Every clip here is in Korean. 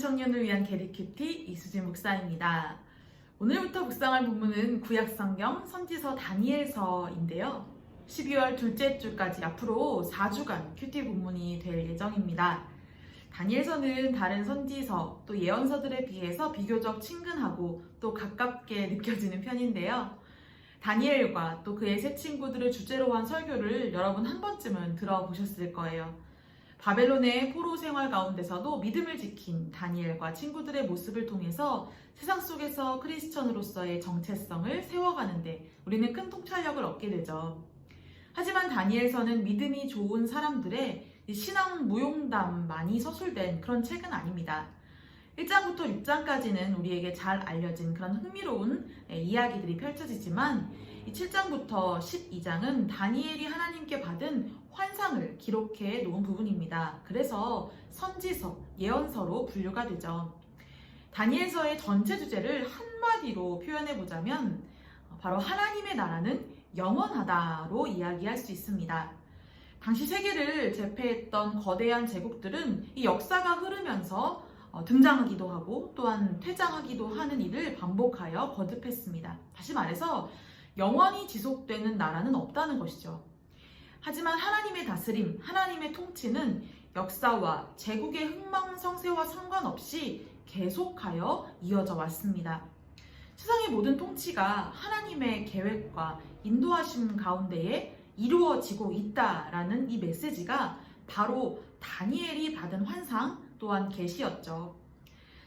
청년을 위한 게리큐티 이수진 목사입니다. 오늘부터 묵상할 본문은 구약성경 선지서 다니엘서인데요. 12월 둘째 주까지 앞으로 4주간 큐티 본문이 될 예정입니다. 다니엘서는 다른 선지서 또 예언서들에 비해서 비교적 친근하고 또 가깝게 느껴지는 편인데요. 다니엘과 또 그의 세 친구들을 주제로 한 설교를 여러분 한 번쯤은 들어보셨을 거예요. 바벨론의 포로 생활 가운데서도 믿음을 지킨 다니엘과 친구들의 모습을 통해서 세상 속에서 크리스천으로서의 정체성을 세워가는데 우리는 큰 통찰력을 얻게 되죠. 하지만 다니엘서는 믿음이 좋은 사람들의 신앙 무용담만이 서술된 그런 책은 아닙니다. 1장부터 6장까지는 우리에게 잘 알려진 그런 흥미로운 이야기들이 펼쳐지지만 이 7장부터 12장은 다니엘이 하나님께 받은 환상을 기록해 놓은 부분입니다. 그래서 선지서, 예언서로 분류가 되죠. 다니엘서의 전체 주제를 한마디로 표현해 보자면 바로 하나님의 나라는 영원하다로 이야기할 수 있습니다. 당시 세계를 제패했던 거대한 제국들은 이 역사가 흐르면서 등장하기도 하고 또한 퇴장하기도 하는 일을 반복하여 거듭했습니다. 다시 말해서 영원히 지속되는 나라는 없다는 것이죠. 하지만 하나님의 다스림, 하나님의 통치는 역사와 제국의 흥망성쇠와 상관없이 계속하여 이어져 왔습니다. 세상의 모든 통치가 하나님의 계획과 인도하심 가운데에 이루어지고 있다라는 이 메시지가 바로 다니엘이 받은 환상 또한 계시였죠.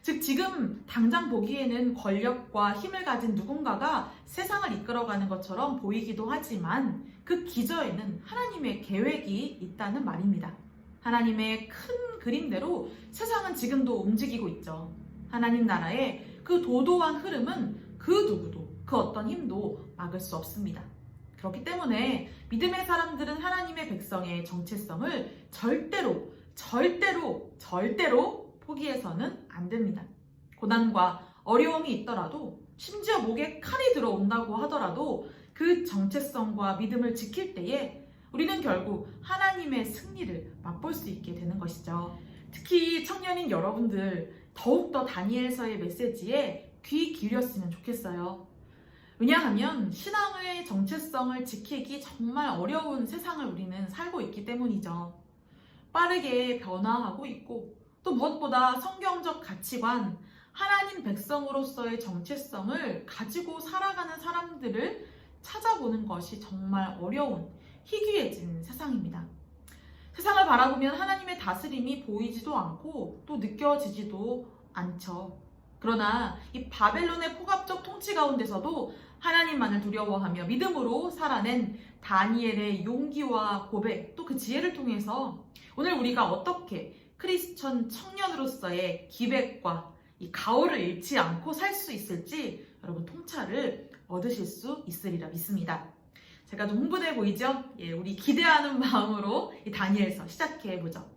즉 지금 당장 보기에는 권력과 힘을 가진 누군가가 세상을 이끌어가는 것처럼 보이기도 하지만 그 기저에는 하나님의 계획이 있다는 말입니다. 하나님의 큰 그림대로 세상은 지금도 움직이고 있죠. 하나님 나라의 그 도도한 흐름은 그 누구도 그 어떤 힘도 막을 수 없습니다. 그렇기 때문에 믿음의 사람들은 하나님의 백성의 정체성을 절대로 포기해서는 안 됩니다. 고난과 어려움이 있더라도 심지어 목에 칼이 들어온다고 하더라도 그 정체성과 믿음을 지킬 때에 우리는 결국 하나님의 승리를 맛볼 수 있게 되는 것이죠. 특히 청년인 여러분들 더욱더 다니엘서의 메시지에 귀 기울였으면 좋겠어요. 왜냐하면 신앙의 정체성을 지키기 정말 어려운 세상을 우리는 살고 있기 때문이죠. 빠르게 변화하고 있고 또 무엇보다 성경적 가치관, 하나님 백성으로서의 정체성을 가지고 살아가는 사람들을 찾아보는 것이 정말 어려운 희귀해진 세상입니다. 세상을 바라보면 하나님의 다스림이 보이지도 않고 또 느껴지지도 않죠. 그러나 이 바벨론의 포갑적 통치 가운데서도 하나님만을 두려워하며 믿음으로 살아낸 다니엘의 용기와 고백 또 그 지혜를 통해서 오늘 우리가 어떻게 크리스천 청년으로서의 기백과 이 가오를 잃지 않고 살 수 있을지 여러분 통찰을 얻으실 수 있으리라 믿습니다. 제가 좀 흥분해 보이죠? 우리 기대하는 마음으로 이 다니엘서 시작해 보죠.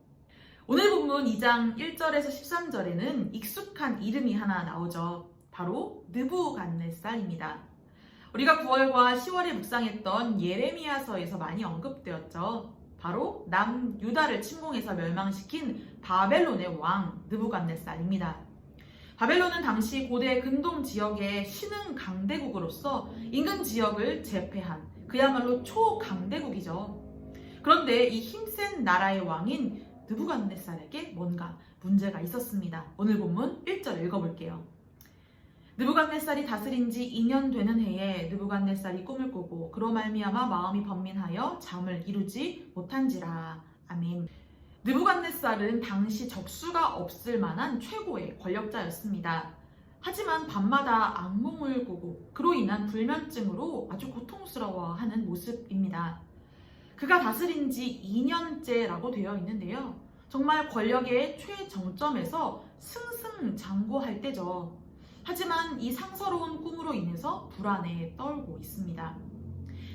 오늘 본문 2장 1절에서 13절에는 익숙한 이름이 하나 나오죠. 바로 느부갓네살입니다. 우리가 9월과 10월에 묵상했던 예레미야서에서 많이 언급되었죠. 바로 남유다를 침공해서 멸망시킨 바벨론의 왕 느부갓네살입니다. 바벨론은 당시 고대 근동 지역의 신흥 강대국으로서 인근 지역을 제패한 그야말로 초강대국이죠. 그런데 이 힘센 나라의 왕인 느부갓네살에게 뭔가 문제가 있었습니다. 오늘 본문 1절 읽어볼게요. 느부갓네살이 다스린 지 2년 되는 해에 느부갓네살이 꿈을 꾸고 그로 말미암아 마음이 번민하여 잠을 이루지 못한지라. 아멘. 느부갓네살은 당시 적수가 없을 만한 최고의 권력자였습니다. 하지만 밤마다 악몽을 꾸고 그로 인한 불면증으로 아주 고통스러워하는 모습입니다. 그가 다스린 지 2년째라고 되어 있는데요. 정말 권력의 최정점에서 승승장구할 때죠. 하지만 이 상서로운 꿈으로 인해서 불안에 떨고 있습니다.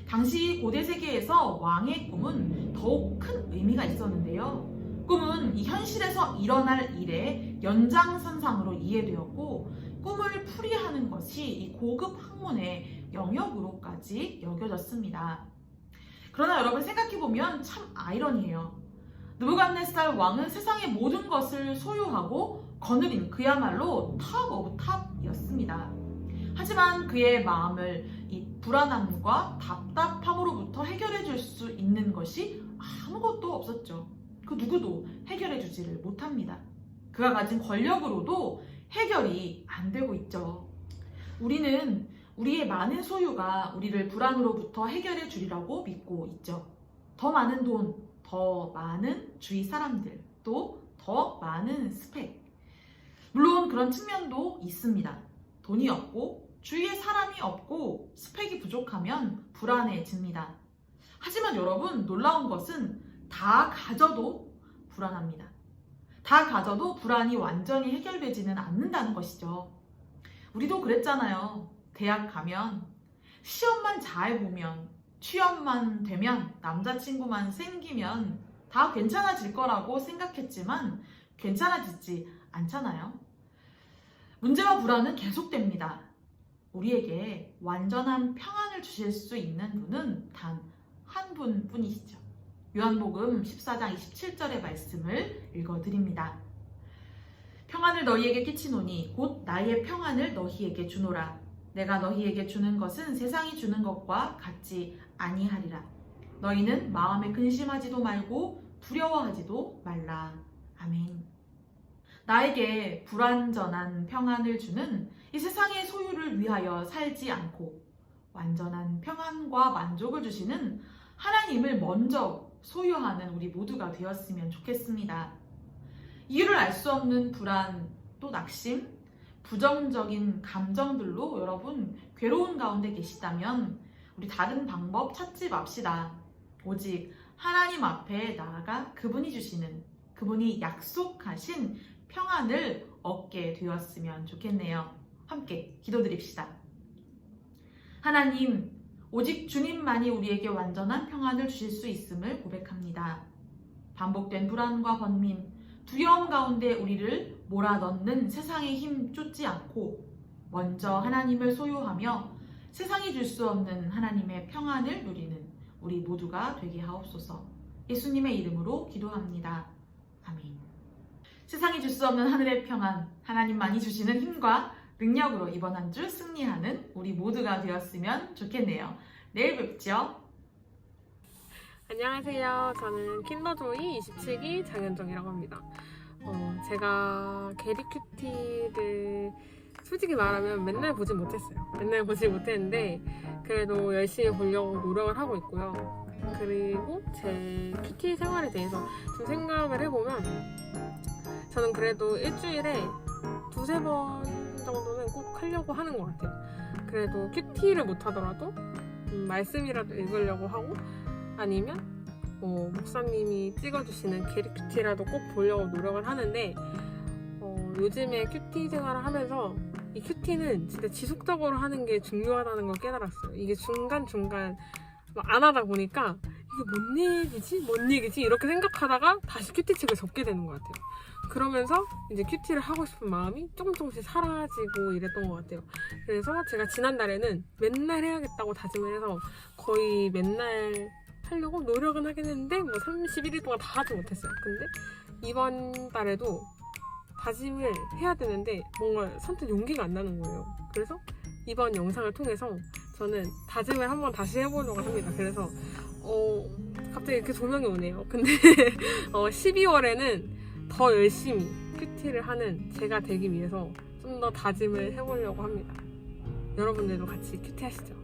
당시 고대 세계에서 왕의 꿈은 더욱 큰 의미가 있었는데요. 꿈은 이 현실에서 일어날 일의 연장선상으로 이해되었고 꿈을 풀이하는 것이 이 고급 학문의 영역으로까지 여겨졌습니다. 그러나 여러분 생각해보면 참 아이러니해요. 느부갓네살 왕은 세상의 모든 것을 소유하고 거느린 그야말로 탑 오브 탑이었습니다. 하지만 그의 마음을 이 불안함과 답답함으로부터 해결해 줄 수 있는 것이 아무것도 없었죠. 그 누구도 해결해 주지를 못합니다. 그가 가진 권력으로도 해결이 안 되고 있죠. 우리는 우리의 많은 소유가 우리를 불안으로부터 해결해 주리라고 믿고 있죠. 더 많은 돈, 더 많은 주위 사람들, 또 더 많은 스펙. 물론 그런 측면도 있습니다. 돈이 없고 주위에 사람이 없고 스펙이 부족하면 불안해집니다. 하지만 여러분, 놀라운 것은 다 가져도 불안합니다. 다 가져도 불안이 완전히 해결되지는 않는다는 것이죠. 우리도 그랬잖아요. 대학 가면 시험만 잘 보면, 취업만 되면, 남자친구만 생기면 다 괜찮아질 거라고 생각했지만 괜찮아지지 않잖아요. 문제와 불안은 계속됩니다. 우리에게 완전한 평안을 주실 수 있는 분은 단 한 분뿐이시죠. 요한복음 14장 27절의 말씀을 읽어드립니다. 평안을 너희에게 끼치노니 곧 나의 평안을 너희에게 주노라. 내가 너희에게 주는 것은 세상이 주는 것과 같지 아니하리라. 너희는 마음에 근심하지도 말고 두려워하지도 말라. 아멘. 나에게 불완전한 평안을 주는 이 세상의 소유를 위하여 살지 않고 완전한 평안과 만족을 주시는 하나님을 먼저 소유하는 우리 모두가 되었으면 좋겠습니다. 이유를 알 수 없는 불안, 또 낙심, 부정적인 감정들로 여러분 괴로운 가운데 계시다면 우리 다른 방법 찾지 맙시다. 오직 하나님 앞에 나아가 그분이 주시는, 그분이 약속하신 평안을 얻게 되었으면 좋겠네요. 함께 기도드립시다. 하나님, 오직 주님만이 우리에게 완전한 평안을 주실 수 있음을 고백합니다. 반복된 불안과 번민, 두려움 가운데 우리를 몰아넣는 세상의 힘 쫓지 않고 먼저 하나님을 소유하며 세상이 줄 수 없는 하나님의 평안을 누리는 우리 모두가 되게 하옵소서. 예수님의 이름으로 기도합니다. 아멘. 세상이 줄 수 없는 하늘의 평안, 하나님만이 주시는 힘과 능력으로 이번 한 주 승리하는 우리 모두가 되었으면 좋겠네요. 내일 뵙죠. 안녕하세요. 저는 킨더조이 27기 장현정이라고 합니다. 제가 게리큐티를 솔직히 말하면 맨날 보지 못했어요. 맨날 보지 못했는데 그래도 열심히 보려고 노력을 하고 있고요. 그리고 제 큐티 생활에 대해서 좀 생각을 해보면 저는 그래도 일주일에 두세 번 정도는 꼭 하려고 하는 것 같아요. 그래도 큐티를 못하더라도 말씀이라도 읽으려고 하고 아니면 목사님이 찍어주시는 게리큐티라도 꼭 보려고 노력을 하는데 요즘에 큐티 생활을 하면서 이 큐티는 진짜 지속적으로 하는 게 중요하다는 걸 깨달았어요. 이게 중간중간 안 하다 보니까 이게 뭔 얘기지? 이렇게 생각하다가 다시 큐티 책을 접게 되는 것 같아요. 그러면서 이제 큐티를 하고 싶은 마음이 조금씩 사라지고 이랬던 것 같아요. 그래서 제가 지난달에는 맨날 해야겠다고 다짐을 해서 거의 맨날 하려고 노력은 하긴 했는데 31일 동안 다 하지 못했어요. 근데 이번 달에도 다짐을 해야 되는데 뭔가 선뜻 용기가 안 나는 거예요. 그래서 이번 영상을 통해서 저는 다짐을 한번 다시 해보려고 합니다. 그래서 갑자기 이렇게 조명이 오네요. 근데 12월에는 더 열심히 큐티를 하는 제가 되기 위해서 좀 더 다짐을 해보려고 합니다. 여러분들도 같이 큐티 하시죠.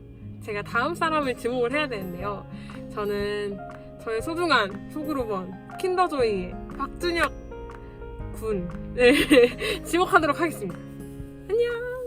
제가 다음 사람을 지목을 해야 되는데요. 저는 저의 소중한 소그룹원 킨더조이의 박준혁 군을 지목하도록 하겠습니다. 안녕!